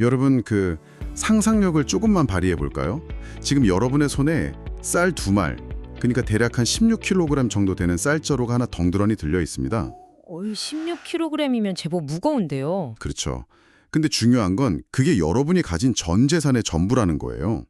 여러분 상상력을 조금만 발휘해 볼까요? 지금 여러분의 손에 쌀 2말, 그러니까 대략 한 16kg 정도 되는 쌀자루가 하나 덩그러니 들려 있습니다. 16kg이면 제법 무거운데요. 그렇죠. 근데 중요한 건 그게 여러분이 가진 전 재산의 전부라는 거예요.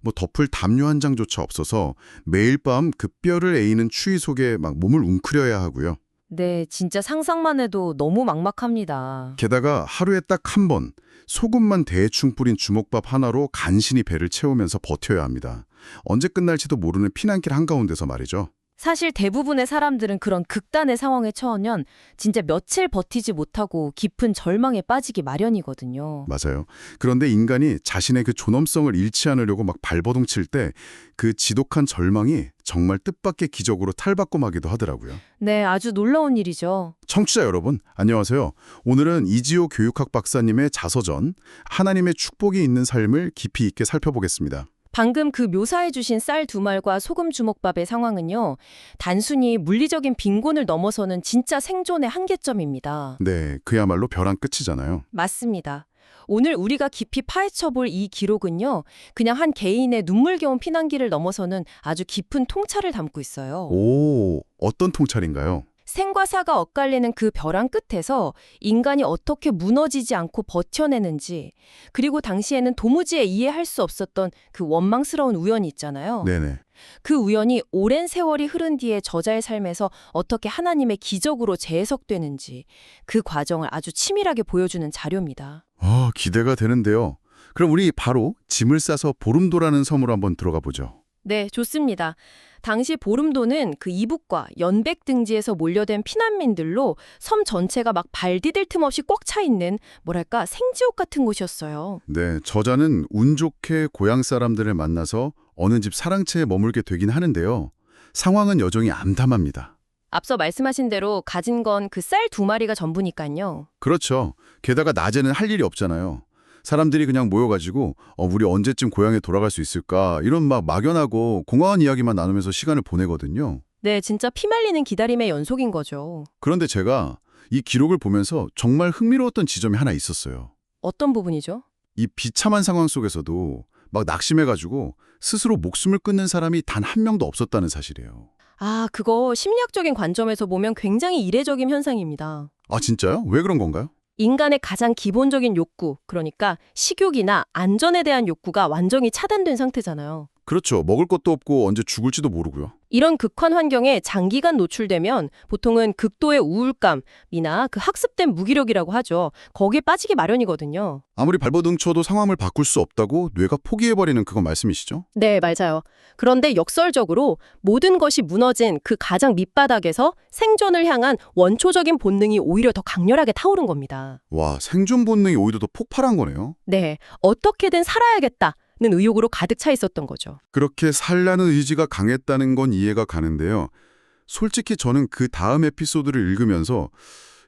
뭐 덮을 담요 한 장조차 없어서 매일 밤 그 뼈를 에이는 추위 속에 막 몸을 웅크려야 하고요. 네, 진짜 상상만 해도 너무 막막합니다. 게다가 하루에 딱 한 번 소금만 대충 뿌린 주먹밥 하나로 간신히 배를 채우면서 버텨야 합니다. 언제 끝날지도 모르는 피난길 한가운데서 말이죠. 사실 대부분의 사람들은 그런 극단의 상황에 처하면 진짜 며칠 버티지 못하고 깊은 절망에 빠지기 마련이거든요. 맞아요. 그런데 인간이 자신의 그 존엄성을 잃지 않으려고 막 발버둥 칠 때 그 지독한 절망이 정말 뜻밖의 기적으로 탈바꿈하기도 하더라고요. 네, 아주 놀라운 일이죠. 청취자 여러분, 안녕하세요. 오늘은 이지호 교육학 박사님의 자서전 하나님의 축복이 있는 삶을 깊이 있게 살펴보겠습니다. 방금 그 묘사해 주신 쌀 2말과 소금 주먹밥의 상황은요. 단순히 물리적인 빈곤을 넘어서는 진짜 생존의 한계점입니다. 네, 그야말로 벼랑 끝이잖아요. 맞습니다. 오늘 우리가 깊이 파헤쳐볼 이 기록은요. 그냥 한 개인의 눈물겨운 피난길을 넘어서는 아주 깊은 통찰을 담고 있어요. 오, 어떤 통찰인가요? 생과 사가 엇갈리는 그 벼랑 끝에서 인간이 어떻게 무너지지 않고 버텨내는지, 그리고 당시에는 도무지 이해할 수 없었던 그 원망스러운 우연이 있잖아요. 네네. 그 우연이 오랜 세월이 흐른 뒤에 저자의 삶에서 어떻게 하나님의 기적으로 재해석되는지 그 과정을 아주 치밀하게 보여주는 자료입니다. 기대가 되는데요. 그럼 우리 바로 짐을 싸서 보름도라는 섬으로 한번 들어가 보죠. 네, 좋습니다. 당시 보름도는 그 이북과 연백 등지에서 몰려된 피난민들로 섬 전체가 막 발 디딜 틈 없이 꽉 차 있는 뭐랄까 생지옥 같은 곳이었어요. 네, 저자는 운 좋게 고향 사람들을 만나서 어느 집 사랑채에 머물게 되긴 하는데요. 상황은 여전히 암담합니다. 앞서 말씀하신 대로 가진 건 그 쌀 2마리가 전부니까요. 그렇죠. 게다가 낮에는 할 일이 없잖아요. 사람들이 그냥 모여가지고 우리 언제쯤 고향에 돌아갈 수 있을까 이런 막 막연하고 공허한 이야기만 나누면서 시간을 보내거든요. 네, 진짜 피말리는 기다림의 연속인 거죠. 그런데 제가 이 기록을 보면서 정말 흥미로웠던 지점이 하나 있었어요. 어떤 부분이죠? 이 비참한 상황 속에서도 막 낙심해가지고 스스로 목숨을 끊는 사람이 단 한 명도 없었다는 사실이에요. 아, 그거 심리학적인 관점에서 보면 굉장히 이례적인 현상입니다. 아, 진짜요? 왜 그런 건가요? 인간의 가장 기본적인 욕구, 그러니까 식욕이나 안전에 대한 욕구가 완전히 차단된 상태잖아요. 그렇죠. 먹을 것도 없고 언제 죽을지도 모르고요. 이런 극한 환경에 장기간 노출되면 보통은 극도의 우울감이나 그 학습된 무기력이라고 하죠. 거기에 빠지기 마련이거든요. 아무리 발버둥 쳐도 상황을 바꿀 수 없다고 뇌가 포기해버리는 그건 말씀이시죠? 네, 맞아요. 그런데 역설적으로 모든 것이 무너진 그 가장 밑바닥에서 생존을 향한 원초적인 본능이 오히려 더 강렬하게 타오른 겁니다. 와, 생존 본능이 오히려 더 폭발한 거네요. 네, 어떻게든 살아야겠다. 는 의욕으로 가득 차 있었던 거죠. 그렇게 살라는 의지가 강했다는 건 이해가 가는데요. 솔직히 저는 그 다음 에피소드를 읽으면서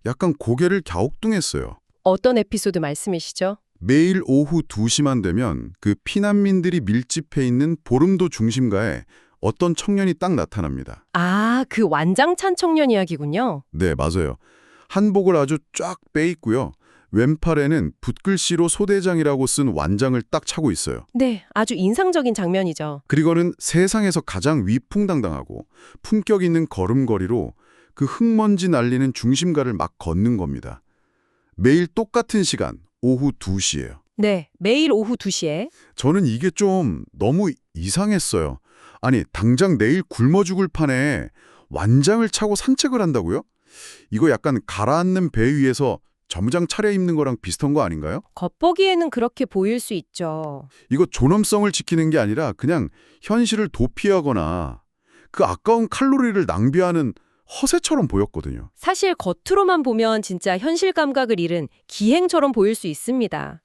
약간 고개를 갸우뚱했어요. 어떤 에피소드 말씀이시죠? 매일 오후 2시만 되면 그 피난민들이 밀집해 있는 보름도 중심가에 어떤 청년이 딱 나타납니다. 아, 그 완장찬 청년 이야기군요. 네, 맞아요. 한복을 아주 쫙 빼입고요. 왼팔에는 붓글씨로 소대장이라고 쓴 완장을 딱 차고 있어요. 네, 아주 인상적인 장면이죠. 그리고는 세상에서 가장 위풍당당하고 품격 있는 걸음걸이로 그 흙먼지 날리는 중심가를 막 걷는 겁니다. 매일 똑같은 시간, 오후 2시예요. 네, 매일 오후 2시에. 저는 이게 좀 너무 이상했어요. 아니, 당장 내일 굶어 죽을 판에 완장을 차고 산책을 한다고요? 이거 약간 가라앉는 배 위에서 점장 차려입는 거랑 비슷한 거 아닌가요? 겉보기에는 그렇게 보일 수 있죠. 이거 존엄성을 지키는 게 아니라 그냥 현실을 도피하거나 그 아까운 칼로리를 낭비하는 허세처럼 보였거든요. 사실 겉으로만 보면 진짜 현실 감각을 잃은 기행처럼 보일 수 있습니다.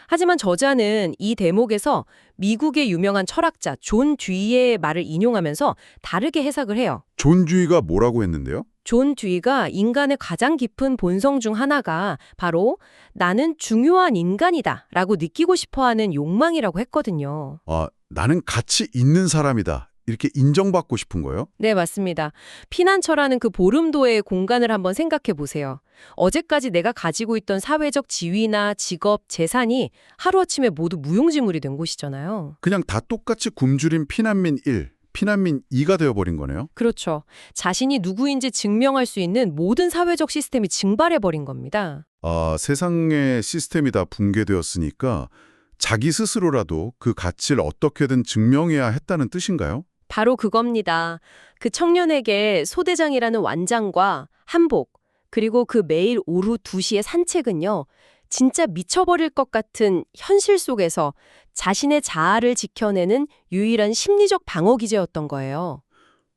하지만 저자는 이 대목에서 미국의 유명한 철학자 존 듀이의 말을 인용하면서 다르게 해석을 해요. 존 듀이가 뭐라고 했는데요? 존 듀이가 인간의 가장 깊은 본성 중 하나가 바로 나는 중요한 인간이다 라고 느끼고 싶어하는 욕망이라고 했거든요. 나는 가치 있는 사람이다. 이렇게 인정받고 싶은 거예요? 네, 맞습니다. 피난처라는 그 보름도의 공간을 한번 생각해 보세요. 어제까지 내가 가지고 있던 사회적 지위나 직업, 재산이 하루아침에 모두 무용지물이 된 곳이잖아요. 그냥 다 똑같이 굶주린 피난민 1, 피난민 2가 되어버린 거네요? 그렇죠. 자신이 누구인지 증명할 수 있는 모든 사회적 시스템이 증발해버린 겁니다. 아, 세상의 시스템이 다 붕괴되었으니까 자기 스스로라도 그 가치를 어떻게든 증명해야 했다는 뜻인가요? 바로 그겁니다. 그 청년에게 소대장이라는 완장과 한복, 그리고 그 매일 오후 2시의 산책은요, 진짜 미쳐버릴 것 같은 현실 속에서 자신의 자아를 지켜내는 유일한 심리적 방어 기제였던 거예요.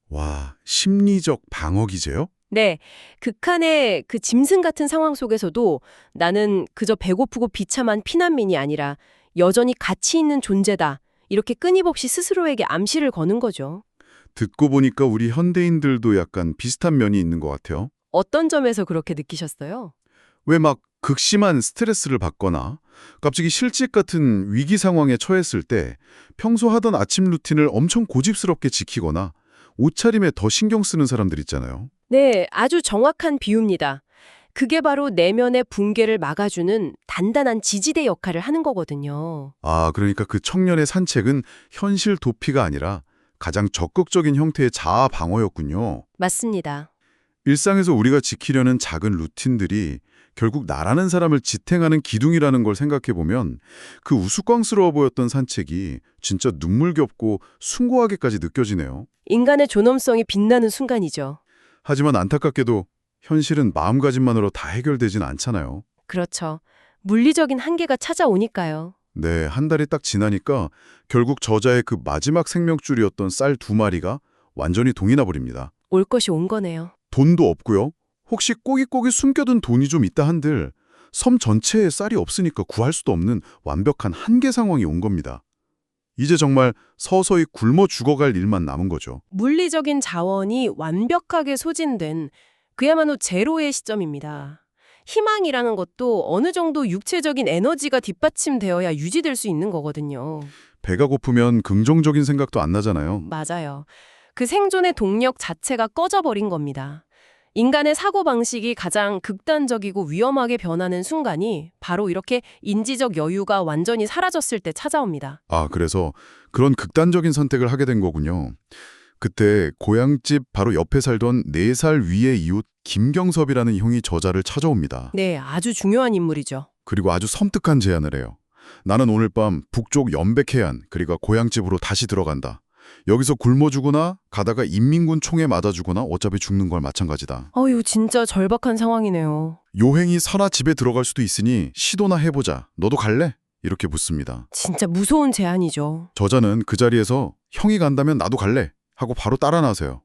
와, 심리적 방어 기제요? 네, 극한의 그 짐승 같은 상황 속에서도 나는 그저 배고프고 비참한 피난민이 아니라 여전히 가치 있는 존재다. 이렇게 끊임없이 스스로에게 암시를 거는 거죠. 듣고 보니까 우리 현대인들도 약간 비슷한 면이 있는 것 같아요. 어떤 점에서 그렇게 느끼셨어요? 왜 막 극심한 스트레스를 받거나 갑자기 실직 같은 위기 상황에 처했을 때 평소 하던 아침 루틴을 엄청 고집스럽게 지키거나 옷차림에 더 신경 쓰는 사람들 있잖아요. 네, 아주 정확한 비유입니다. 그게 바로 내면의 붕괴를 막아주는 단단한 지지대 역할을 하는 거거든요. 아, 그러니까 그 청년의 산책은 현실 도피가 아니라 가장 적극적인 형태의 자아 방어였군요. 맞습니다. 일상에서 우리가 지키려는 작은 루틴들이 결국 나라는 사람을 지탱하는 기둥이라는 걸 생각해보면 그 우스꽝스러워 보였던 산책이 진짜 눈물겹고 숭고하게까지 느껴지네요. 인간의 존엄성이 빛나는 순간이죠. 하지만 안타깝게도 현실은 마음가짐만으로 다 해결되진 않잖아요. 그렇죠. 물리적인 한계가 찾아오니까요. 네, 한 달이 딱 지나니까 결국 저자의 그 마지막 생명줄이었던 쌀 2마리가 완전히 동이 나버립니다. 올 것이 온 거네요. 돈도 없고요. 혹시 꼬깃꼬깃 숨겨둔 돈이 좀 있다 한들 섬 전체에 쌀이 없으니까 구할 수도 없는 완벽한 한계 상황이 온 겁니다. 이제 정말 서서히 굶어 죽어갈 일만 남은 거죠. 물리적인 자원이 완벽하게 소진된 그야말로 제로의 시점입니다. 희망이라는 것도 어느 정도 육체적인 에너지가 뒷받침되어야 유지될 수 있는 거거든요. 배가 고프면 긍정적인 생각도 안 나잖아요. 맞아요. 그 생존의 동력 자체가 꺼져버린 겁니다. 인간의 사고방식이 가장 극단적이고 위험하게 변하는 순간이 바로 이렇게 인지적 여유가 완전히 사라졌을 때 찾아옵니다. 아, 그래서 그런 극단적인 선택을 하게 된 거군요. 그때 고향집 바로 옆에 살던 4살 위의 이웃 김경섭이라는 형이 저자를 찾아옵니다. 네, 아주 중요한 인물이죠. 그리고 아주 섬뜩한 제안을 해요. 나는 오늘 밤 북쪽 연백해안 그리고 고향집으로 다시 들어간다. 여기서 굶어 죽거나 가다가 인민군 총에 맞아 죽거나 어차피 죽는 걸 마찬가지다. 어휴, 진짜 절박한 상황이네요. 요행이 설아 집에 들어갈 수도 있으니 시도나 해보자. 너도 갈래? 이렇게 묻습니다. 진짜 무서운 제안이죠. 저자는 그 자리에서 형이 간다면 나도 갈래 하고 바로 따라 나서요.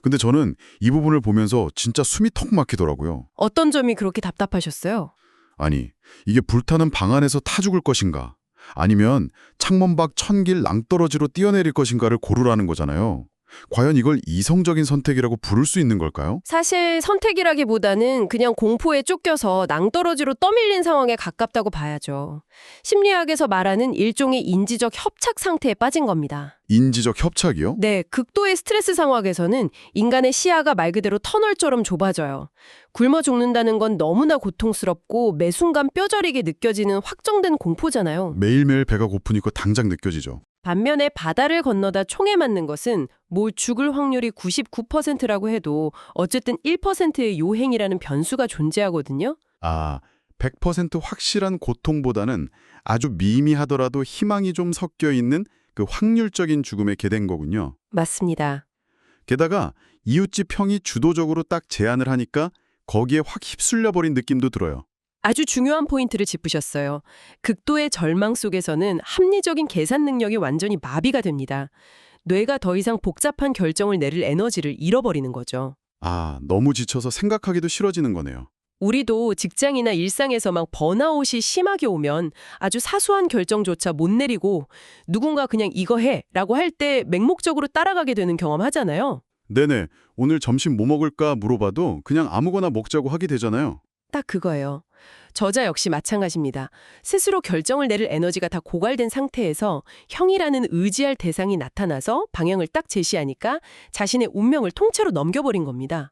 근데 저는 이 부분을 보면서 진짜 숨이 턱 막히더라고요. 어떤 점이 그렇게 답답하셨어요? 아니, 이게 불타는 방 안에서 타 죽을 것인가? 아니면 창문 밖 천길 낭떠러지로 뛰어내릴 것인가를 고르라는 거잖아요. 과연 이걸 이성적인 선택이라고 부를 수 있는 걸까요? 사실 선택이라기보다는 그냥 공포에 쫓겨서 낭떠러지로 떠밀린 상황에 가깝다고 봐야죠. 심리학에서 말하는 일종의 인지적 협착 상태에 빠진 겁니다. 인지적 협착이요? 네, 극도의 스트레스 상황에서는 인간의 시야가 말 그대로 터널처럼 좁아져요. 굶어 죽는다는 건 너무나 고통스럽고 매 순간 뼈저리게 느껴지는 확정된 공포잖아요. 매일매일 배가 고프니까 당장 느껴지죠. 반면에 바다를 건너다 총에 맞는 것은 뭐 죽을 확률이 99%라고 해도 어쨌든 1%의 요행이라는 변수가 존재하거든요. 아, 100% 확실한 고통보다는 아주 미미하더라도 희망이 좀 섞여 있는 그 확률적인 죽음에 개된 거군요. 맞습니다. 게다가 이웃집 형이 주도적으로 딱 제안을 하니까 거기에 확 휩쓸려 버린 느낌도 들어요. 아주 중요한 포인트를 짚으셨어요. 극도의 절망 속에서는 합리적인 계산 능력이 완전히 마비가 됩니다. 뇌가 더 이상 복잡한 결정을 내릴 에너지를 잃어버리는 거죠. 아, 너무 지쳐서 생각하기도 싫어지는 거네요. 우리도 직장이나 일상에서 막 번아웃이 심하게 오면 아주 사소한 결정조차 못 내리고 누군가 그냥 이거 해 라고 할 때 맹목적으로 따라가게 되는 경험 하잖아요. 네네, 오늘 점심 뭐 먹을까 물어봐도 그냥 아무거나 먹자고 하게 되잖아요. 딱 그거예요. 저자 역시 마찬가지입니다. 스스로 결정을 내릴 에너지가 다 고갈된 상태에서 형이라는 의지할 대상이 나타나서 방향을 딱 제시하니까 자신의 운명을 통째로 넘겨버린 겁니다.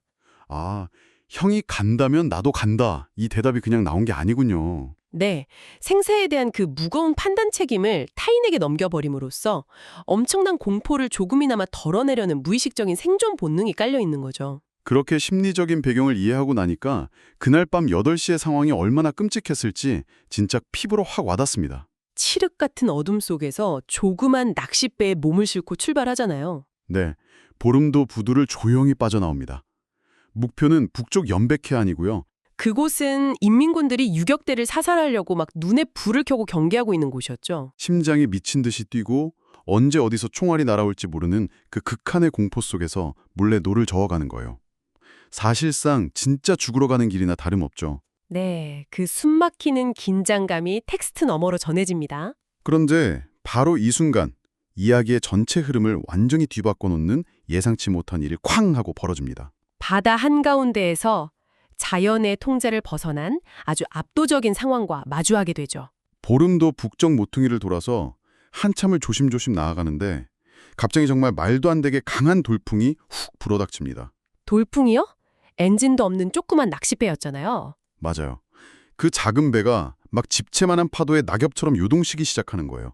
아, 형이 간다면 나도 간다. 이 대답이 그냥 나온 게 아니군요. 네, 생사에 대한 그 무거운 판단 책임을 타인에게 넘겨버림으로써 엄청난 공포를 조금이나마 덜어내려는 무의식적인 생존 본능이 깔려 있는 거죠. 그렇게 심리적인 배경을 이해하고 나니까 그날 밤 8시의 상황이 얼마나 끔찍했을지 진짜 피부로 확 와닿습니다. 칠흑 같은 어둠 속에서 조그만 낚싯배에 몸을 싣고 출발하잖아요. 네, 보름도 부두를 조용히 빠져나옵니다. 목표는 북쪽 연백해안이고요. 그곳은 인민군들이 유격대를 사살하려고 막 눈에 불을 켜고 경계하고 있는 곳이었죠. 심장이 미친 듯이 뛰고 언제 어디서 총알이 날아올지 모르는 그 극한의 공포 속에서 몰래 노를 저어가는 거예요. 사실상 진짜 죽으러 가는 길이나 다름없죠. 네, 그 숨막히는 긴장감이 텍스트 너머로 전해집니다. 그런데 바로 이 순간 이야기의 전체 흐름을 완전히 뒤바꿔 놓는 예상치 못한 일이 쾅 하고 벌어집니다. 바다 한가운데에서 자연의 통제를 벗어난 아주 압도적인 상황과 마주하게 되죠. 보름도 북쪽 모퉁이를 돌아서 한참을 조심조심 나아가는데 갑자기 정말 말도 안 되게 강한 돌풍이 훅 불어닥칩니다. 돌풍이요? 엔진도 없는 조그만 낚싯배였잖아요. 맞아요. 그 작은 배가 막 집채만한 파도에 낙엽처럼 요동치기 시작하는 거예요.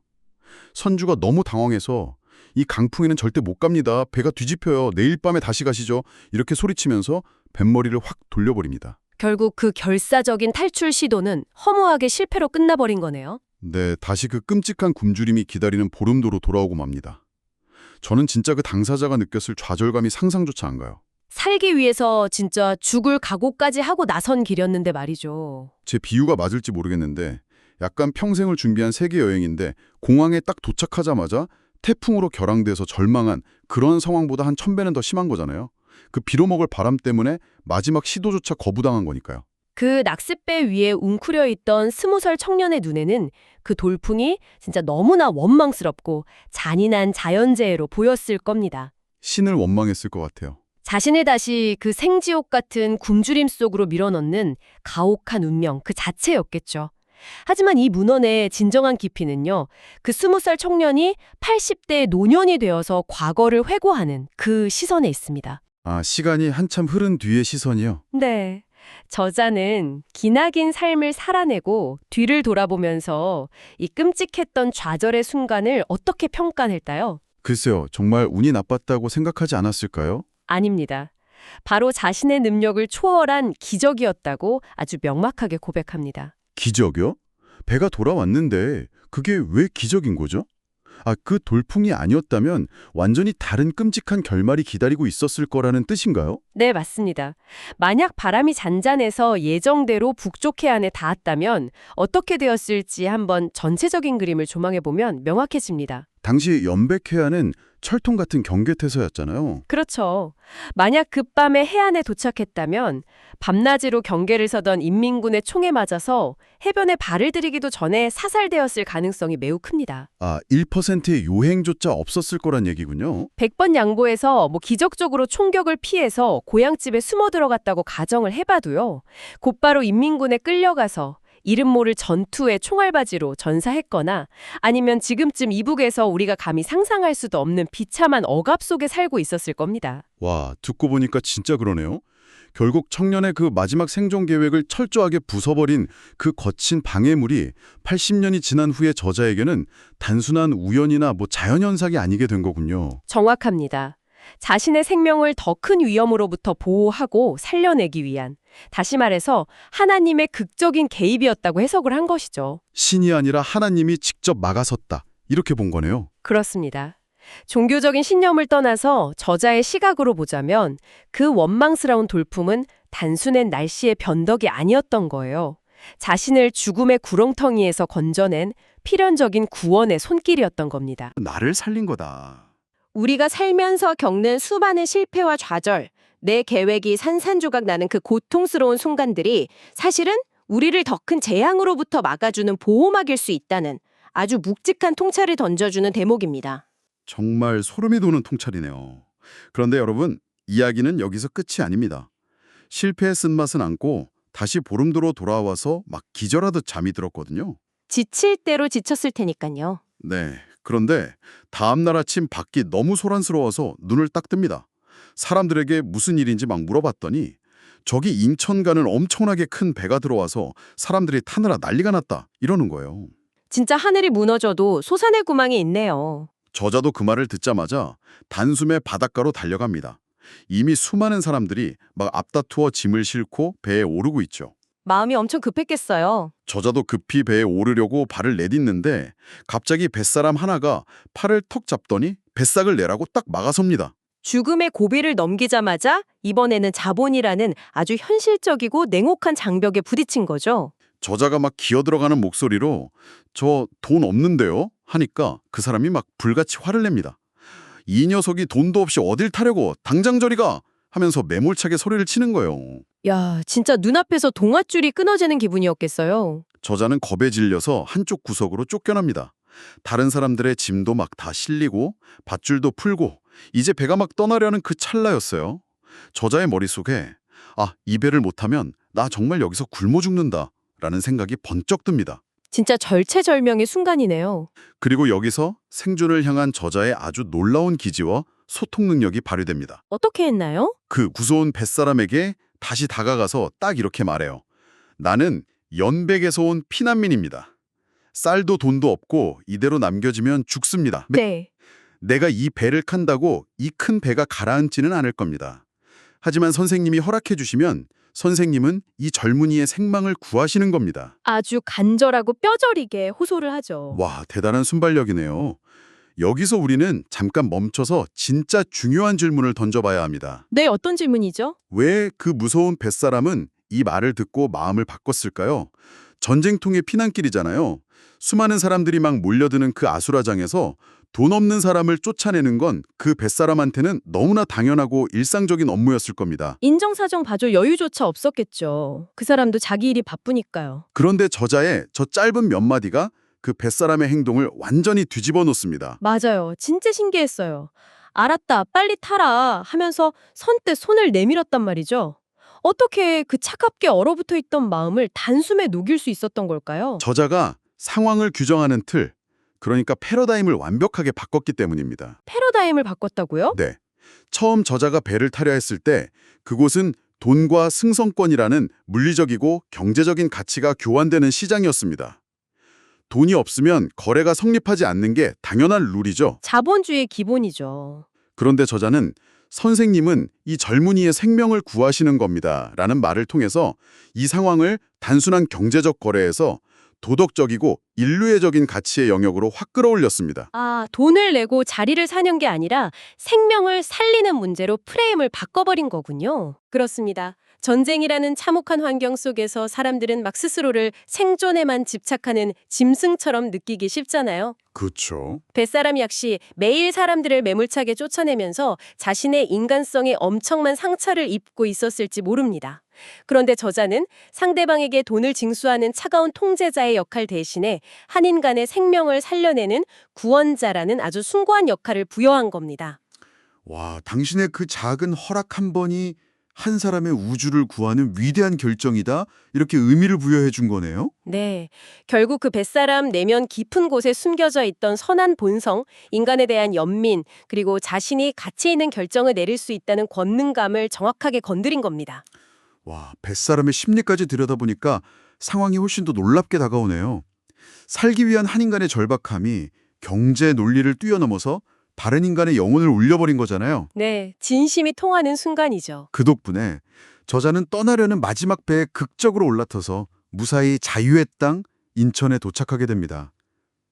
선주가 너무 당황해서 이 강풍에는 절대 못 갑니다. 배가 뒤집혀요. 내일 밤에 다시 가시죠. 이렇게 소리치면서 뱃머리를 확 돌려버립니다. 결국 그 결사적인 탈출 시도는 허무하게 실패로 끝나버린 거네요. 네, 다시 그 끔찍한 굶주림이 기다리는 보름도로 돌아오고 맙니다. 저는 진짜 그 당사자가 느꼈을 좌절감이 상상조차 안 가요. 살기 위해서 진짜 죽을 각오까지 하고 나선 길이었는데 말이죠. 제 비유가 맞을지 모르겠는데 약간 평생을 준비한 세계 여행인데 공항에 딱 도착하자마자 태풍으로 결항돼서 절망한 그런 상황보다 한 1000배는 더 심한 거잖아요. 그 빌어먹을 바람 때문에 마지막 시도조차 거부당한 거니까요. 그 낚싯배 위에 웅크려 있던 20살 청년의 눈에는 그 돌풍이 진짜 너무나 원망스럽고 잔인한 자연재해로 보였을 겁니다. 신을 원망했을 것 같아요. 자신을 다시 그 생지옥 같은 굶주림 속으로 밀어넣는 가혹한 운명 그 자체였겠죠. 하지만 이 문헌의 진정한 깊이는요. 그 20살 청년이 80대의 노년이 되어서 과거를 회고하는 그 시선에 있습니다. 아, 시간이 한참 흐른 뒤의 시선이요? 네. 저자는 기나긴 삶을 살아내고 뒤를 돌아보면서 이 끔찍했던 좌절의 순간을 어떻게 평가할까요? 글쎄요, 정말 운이 나빴다고 생각하지 않았을까요? 아닙니다. 바로 자신의 능력을 초월한 기적이었다고 아주 명확하게 고백합니다. 기적이요? 배가 돌아왔는데 그게 왜 기적인 거죠? 아, 그 돌풍이 아니었다면 완전히 다른 끔찍한 결말이 기다리고 있었을 거라는 뜻인가요? 네, 맞습니다. 만약 바람이 잔잔해서 예정대로 북쪽 해안에 닿았다면 어떻게 되었을지 한번 전체적인 그림을 조망해보면 명확해집니다. 당시 연백해안은 철통 같은 경계태서였잖아요. 그렇죠. 만약 그밤에 해안에 도착했다면 밤낮으로 경계를 서던 인민군의 총에 맞아서 해변에 발을 들이기도 전에 사살되었을 가능성이 매우 큽니다. 아, 1%의 요행조차 없었을 거란 얘기군요. 100번 양보해서 기적적으로 총격을 피해서 고향집에 숨어 들어갔다고 가정을 해봐도요. 곧바로 인민군에 끌려가서 이름 모를 전투의 총알바지로 전사했거나 아니면 지금쯤 이북에서 우리가 감히 상상할 수도 없는 비참한 억압 속에 살고 있었을 겁니다. 와, 듣고 보니까 진짜 그러네요. 결국 청년의 그 마지막 생존 계획을 철저하게 부숴버린 그 거친 방해물이 80년이 지난 후에 저자에게는 단순한 우연이나 자연현상이 아니게 된 거군요. 정확합니다. 자신의 생명을 더 큰 위험으로부터 보호하고 살려내기 위한, 다시 말해서 하나님의 극적인 개입이었다고 해석을 한 것이죠. 신이 아니라 하나님이 직접 막아섰다. 이렇게 본 거네요. 그렇습니다. 종교적인 신념을 떠나서 저자의 시각으로 보자면 그 원망스러운 돌풍은 단순한 날씨의 변덕이 아니었던 거예요. 자신을 죽음의 구렁텅이에서 건져낸 필연적인 구원의 손길이었던 겁니다. 나를 살린 거다. 우리가 살면서 겪는 수많은 실패와 좌절, 내 계획이 산산조각 나는 그 고통스러운 순간들이 사실은 우리를 더 큰 재앙으로부터 막아주는 보호막일 수 있다는 아주 묵직한 통찰을 던져주는 대목입니다. 정말 소름이 돋는 통찰이네요. 그런데 여러분, 이야기는 여기서 끝이 아닙니다. 실패의 쓴맛은 안고 다시 보름도로 돌아와서 막 기절하듯 잠이 들었거든요. 지칠 대로 지쳤을 테니까요. 네. 그런데 다음날 아침 밖이 너무 소란스러워서 눈을 딱 뜹니다. 사람들에게 무슨 일인지 막 물어봤더니 저기 인천 가는 엄청나게 큰 배가 들어와서 사람들이 타느라 난리가 났다 이러는 거예요. 진짜 하늘이 무너져도 솟아날 구멍이 있네요. 저자도 그 말을 듣자마자 단숨에 바닷가로 달려갑니다. 이미 수많은 사람들이 막 앞다투어 짐을 싣고 배에 오르고 있죠. 마음이 엄청 급했겠어요. 저자도 급히 배에 오르려고 발을 내딛는데 갑자기 뱃사람 하나가 팔을 턱 잡더니 뱃삭을 내라고 딱 막아섭니다. 죽음의 고비를 넘기자마자 이번에는 자본이라는 아주 현실적이고 냉혹한 장벽에 부딪힌 거죠. 저자가 막 기어들어가는 목소리로 저 돈 없는데요? 하니까 그 사람이 막 불같이 화를 냅니다. 이 녀석이 돈도 없이 어딜 타려고 당장 저리 가! 하면서 매몰차게 소리를 치는 거예요. 야, 진짜 눈앞에서 동아줄이 끊어지는 기분이었겠어요. 저자는 겁에 질려서 한쪽 구석으로 쫓겨납니다. 다른 사람들의 짐도 막 다 실리고 밧줄도 풀고 이제 배가 막 떠나려는 그 찰나였어요. 저자의 머릿속에 이 배를 못 타면 나 정말 여기서 굶어 죽는다 라는 생각이 번쩍 듭니다. 진짜 절체절명의 순간이네요. 그리고 여기서 생존을 향한 저자의 아주 놀라운 기지와 소통 능력이 발휘됩니다. 어떻게 했나요? 그 무서운 뱃사람에게 다시 다가가서 딱 이렇게 말해요. 나는 연백에서 온 피난민입니다. 쌀도 돈도 없고 이대로 남겨지면 죽습니다. 네. 내가 이 배를 칸다고 이 큰 배가 가라앉지는 않을 겁니다. 하지만 선생님이 허락해 주시면 선생님은 이 젊은이의 생망을 구하시는 겁니다. 아주 간절하고 뼈저리게 호소를 하죠. 와, 대단한 순발력이네요. 여기서 우리는 잠깐 멈춰서 진짜 중요한 질문을 던져봐야 합니다. 네, 어떤 질문이죠? 왜 그 무서운 뱃사람은 이 말을 듣고 마음을 바꿨을까요? 전쟁통의 피난길이잖아요. 수많은 사람들이 막 몰려드는 그 아수라장에서 돈 없는 사람을 쫓아내는 건 그 뱃사람한테는 너무나 당연하고 일상적인 업무였을 겁니다. 인정사정 봐줄 여유조차 없었겠죠. 그 사람도 자기 일이 바쁘니까요. 그런데 저자의 저 짧은 몇 마디가 그 뱃사람의 행동을 완전히 뒤집어 놓습니다. 맞아요. 진짜 신기했어요. 알았다, 빨리 타라 하면서 선뜻 손을 내밀었단 말이죠. 어떻게 그 차갑게 얼어붙어 있던 마음을 단숨에 녹일 수 있었던 걸까요? 저자가 상황을 규정하는 틀, 그러니까 패러다임을 완벽하게 바꿨기 때문입니다. 패러다임을 바꿨다고요? 네. 처음 저자가 배를 타려 했을 때 그곳은 돈과 승성권이라는 물리적이고 경제적인 가치가 교환되는 시장이었습니다. 돈이 없으면 거래가 성립하지 않는 게 당연한 룰이죠. 자본주의의 기본이죠. 그런데 저자는 선생님은 이 젊은이의 생명을 구하시는 겁니다. 라는 말을 통해서 이 상황을 단순한 경제적 거래에서 도덕적이고 인류애적인 가치의 영역으로 확 끌어올렸습니다. 돈을 내고 자리를 사는 게 아니라 생명을 살리는 문제로 프레임을 바꿔버린 거군요. 그렇습니다. 전쟁이라는 참혹한 환경 속에서 사람들은 막 스스로를 생존에만 집착하는 짐승처럼 느끼기 쉽잖아요. 그렇죠. 뱃사람 역시 매일 사람들을 매몰차게 쫓아내면서 자신의 인간성에 엄청난 상처를 입고 있었을지 모릅니다. 그런데 저자는 상대방에게 돈을 징수하는 차가운 통제자의 역할 대신에 한 인간의 생명을 살려내는 구원자라는 아주 숭고한 역할을 부여한 겁니다. 와, 당신의 그 작은 허락 한 번이 한 사람의 우주를 구하는 위대한 결정이다. 이렇게 의미를 부여해 준 거네요. 네, 결국 그 뱃사람 내면 깊은 곳에 숨겨져 있던 선한 본성, 인간에 대한 연민, 그리고 자신이 가치 있는 결정을 내릴 수 있다는 권능감을 정확하게 건드린 겁니다. 와, 뱃사람의 심리까지 들여다보니까 상황이 훨씬 더 놀랍게 다가오네요. 살기 위한 한 인간의 절박함이 경제 논리를 뛰어넘어서 다른 인간의 영혼을 울려버린 거잖아요. 네, 진심이 통하는 순간이죠. 그 덕분에 저자는 떠나려는 마지막 배에 극적으로 올라타서 무사히 자유의 땅 인천에 도착하게 됩니다.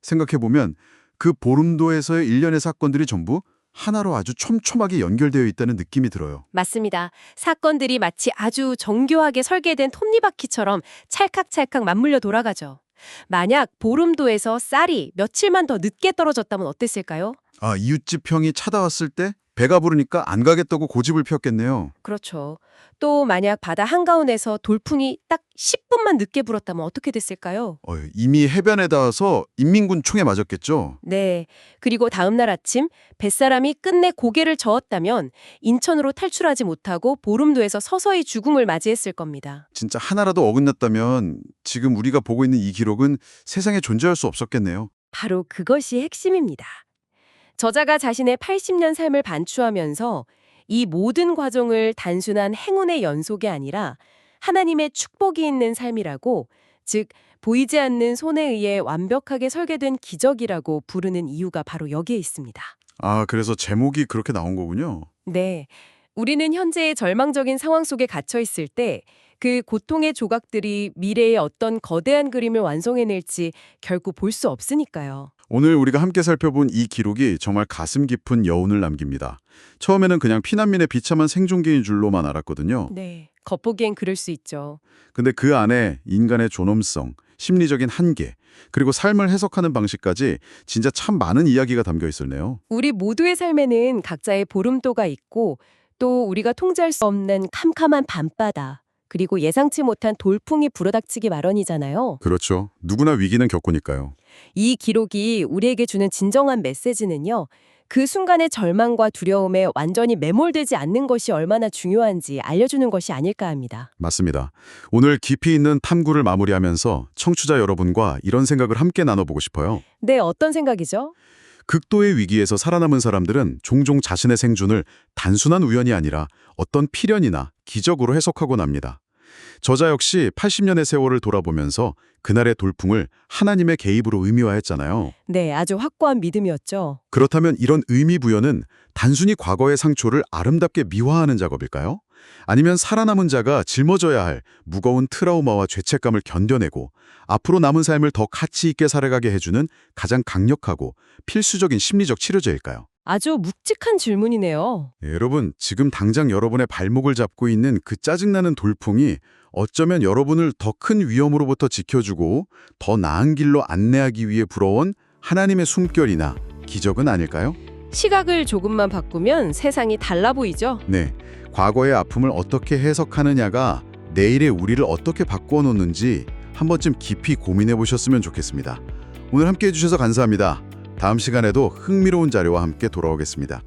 생각해보면 그 보름도에서의 일련의 사건들이 전부 하나로 아주 촘촘하게 연결되어 있다는 느낌이 들어요. 맞습니다. 사건들이 마치 아주 정교하게 설계된 톱니바퀴처럼 찰칵찰칵 맞물려 돌아가죠. 만약 보름도에서 쌀이 며칠만 더 늦게 떨어졌다면 어땠을까요? 이웃집 형이 찾아왔을 때 배가 부르니까 안 가겠다고 고집을 폈겠네요. 그렇죠. 또 만약 바다 한가운데서 돌풍이 딱 10분만 늦게 불었다면 어떻게 됐을까요? 이미 해변에 닿아서 인민군 총에 맞았겠죠. 네. 그리고 다음 날 아침 뱃사람이 끝내 고개를 저었다면 인천으로 탈출하지 못하고 보름도에서 서서히 죽음을 맞이했을 겁니다. 진짜 하나라도 어긋났다면 지금 우리가 보고 있는 이 기록은 세상에 존재할 수 없었겠네요. 바로 그것이 핵심입니다. 저자가 자신의 80년 삶을 반추하면서 이 모든 과정을 단순한 행운의 연속이 아니라 하나님의 축복이 있는 삶이라고, 즉 보이지 않는 손에 의해 완벽하게 설계된 기적이라고 부르는 이유가 바로 여기에 있습니다. 아, 그래서 제목이 그렇게 나온 거군요. 네. 우리는 현재의 절망적인 상황 속에 갇혀 있을 때 그 고통의 조각들이 미래의 어떤 거대한 그림을 완성해낼지 결코 볼 수 없으니까요. 오늘 우리가 함께 살펴본 이 기록이 정말 가슴 깊은 여운을 남깁니다. 처음에는 그냥 피난민의 비참한 생존기인 줄로만 알았거든요. 네. 겉보기엔 그럴 수 있죠. 근데 그 안에 인간의 존엄성, 심리적인 한계, 그리고 삶을 해석하는 방식까지 진짜 참 많은 이야기가 담겨 있었네요. 우리 모두의 삶에는 각자의 보름도가 있고 또 우리가 통제할 수 없는 캄캄한 밤바다, 그리고 예상치 못한 돌풍이 불어닥치기 마련이잖아요. 그렇죠. 누구나 위기는 겪으니까요. 이 기록이 우리에게 주는 진정한 메시지는요, 그 순간의 절망과 두려움에 완전히 매몰되지 않는 것이 얼마나 중요한지 알려주는 것이 아닐까 합니다. 맞습니다. 오늘 깊이 있는 탐구를 마무리하면서 청취자 여러분과 이런 생각을 함께 나눠보고 싶어요. 네, 어떤 생각이죠? 극도의 위기에서 살아남은 사람들은 종종 자신의 생존을 단순한 우연이 아니라 어떤 필연이나 기적으로 해석하곤 합니다. 저자 역시 80년의 세월을 돌아보면서 그날의 돌풍을 하나님의 개입으로 의미화했잖아요. 네, 아주 확고한 믿음이었죠. 그렇다면 이런 의미 부여는 단순히 과거의 상처를 아름답게 미화하는 작업일까요? 아니면 살아남은 자가 짊어져야 할 무거운 트라우마와 죄책감을 견뎌내고 앞으로 남은 삶을 더 가치 있게 살아가게 해주는 가장 강력하고 필수적인 심리적 치료제일까요? 아주 묵직한 질문이네요. 여러분, 지금 당장 여러분의 발목을 잡고 있는 그 짜증나는 돌풍이 어쩌면 여러분을 더 큰 위험으로부터 지켜주고 더 나은 길로 안내하기 위해 불어온 하나님의 숨결이나 기적은 아닐까요? 시각을 조금만 바꾸면 세상이 달라 보이죠? 네, 과거의 아픔을 어떻게 해석하느냐가 내일의 우리를 어떻게 바꾸어 놓는지 한 번쯤 깊이 고민해 보셨으면 좋겠습니다. 오늘 함께 해주셔서 감사합니다. 다음 시간에도 흥미로운 자료와 함께 돌아오겠습니다.